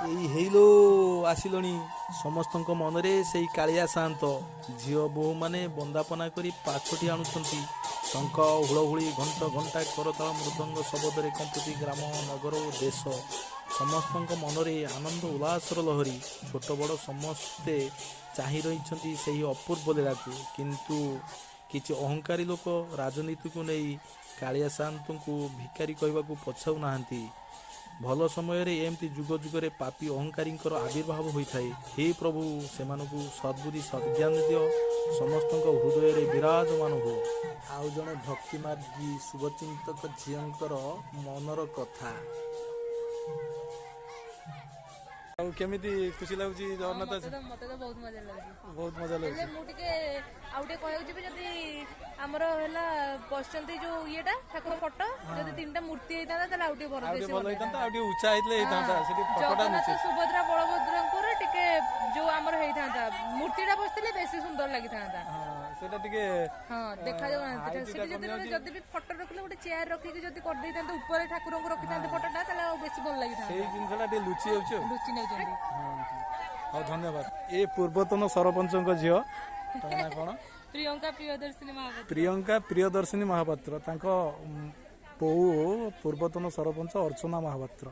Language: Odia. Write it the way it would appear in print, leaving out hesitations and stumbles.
ଏଇ ହେଇଲୋ ଆସିଲଣି ସମସ୍ତଙ୍କ ମନରେ ସେଇ କାଳିଆ ସାନ୍ତ ଝିଅ ବୋହୂମାନେ ବନ୍ଦାପନା କରି ପାଛୋଟି ଆଣୁଛନ୍ତି। ଶଙ୍ଖ ହୁଳହୁଳି ଘଣ୍ଟ ଘଣ୍ଟା କରତାଳ ମୃଦଙ୍ଗ ଶବଦରେ କମ୍ପୁଛି ଗ୍ରାମ ନଗର ଓ ଦେଶ। ସମସ୍ତଙ୍କ ମନରେ ଆନନ୍ଦ ଉଲ୍ଲାସର ଲହରୀ। ଛୋଟ ବଡ଼ ସମସ୍ତେ ଚାହିଁ ରହିଛନ୍ତି ସେହି ଅପୂର୍ବ ଲୀଳାକୁ। କିନ୍ତୁ କିଛି ଅହଙ୍କାରୀ ଲୋକ ରାଜନୀତିକୁ ନେଇ କାଳିଆ ସାନ୍ତଙ୍କୁ ଭିକାରୀ କହିବାକୁ ପଛାଉ ନାହାନ୍ତି। ଭଲ ସମୟରେ ଏମିତି ଯୁଗ ଯୁଗରେ ପାପୀ ଅହଙ୍କାରୀଙ୍କର ଆବିର୍ଭାବ ହୋଇଥାଏ। ହେ ପ୍ରଭୁ, ସେମାନଙ୍କୁ ସଦ୍ବୁଦ୍ଧି ସଦ୍ଜ୍ଞାନ ଦିଅ, ସମସ୍ତଙ୍କ ହୃଦୟରେ ବିରାଜମାନ ହୁଅ। ଆଉ ଜଣେ ଭକ୍ତିମାର୍ଗୀ ଶୁଭଚିନ୍ତକ ଝିଅଙ୍କର ମନର କଥା। ଆଉ କେମିତି ଖୁସି ଲାଗୁଛି ଜଗନ୍ନାଥ? ମତେ ତ ବହୁତ ମଜା ଲାଗୁଛି। ବହୁତ ମଜା ଲାଗୁଛି। ହେଲେ ମୁଁ ଟିକେ ଆଉ ଟିକେ କହିବାକୁ ଯିବି, ଯଦି ଆମର ହେଲା ବସିଛନ୍ତି ଯୋଉ ଇଏଟା ଠାକୁର ଫଟୋ, ଯଦି ତିନିଟା ମୂର୍ତ୍ତି ହେଇଥାନ୍ତା ତାହେଲେ ଆଉ ଟିକେ ଭଲ ହେଇଥାନ୍ତା, ଆଉ ଟିକେ ଉଚ୍ଚା ହେଇଥିଲେ ହେଇଥାନ୍ତା। ସେଠି ଫଟୋଟା ଜଗନ୍ନାଥ ସୁଭଦ୍ରା ବଳଭଦ୍ରଙ୍କର ଟିକେ ଯୋଉ ଆମର ହେଇଥାନ୍ତା, ମୂର୍ତ୍ତିଟା ବସିଥିଲେ ବେଶୀ ସୁନ୍ଦର ଲାଗିଥାନ୍ତା। ସେଟା ଟିକେ ଦେଖାଯାଉନାହାନ୍ତି ସେଠି। ଯଦି ବି ଫଟୋ ରଖିଲେ ଗୋଟେ ଚେୟାର ରଖିକି ଯଦି କରିଦେଇଥାନ୍ତେ, ଉପରେ ଠାକୁରଙ୍କୁ ରଖିଥାନ୍ତେ ଫଟୋଟା, ତାହେଲେ ଆଉ ବେଶୀ ଭଲ ଲାଗିଥାନ୍ତା। ସେଇ ଜିନିଷଟା ଟିକେ ଲୁଚି ଯାଉଛି ଆଉ। ଲୁଚି ନେଉଛନ୍ତି। ହଉ, ଧନ୍ୟବାଦ। ଏ ପୂର୍ବତନ ସରପଞ୍ଚଙ୍କ ଝିଅ, ତାଙ୍କ ନାଁ କଣ? ପ୍ରିୟଙ୍କା ପ୍ରିୟଦର୍ଶିନୀ ମହାପାତ୍ର। ପ୍ରିୟଙ୍କା ପ୍ରିୟଦର୍ଶିନୀ ମହାପାତ୍ର, ତାଙ୍କ ବୋଉ ପୂର୍ବତନ ସରପଞ୍ଚ ଅର୍ଚ୍ଚନା ମହାପାତ୍ର।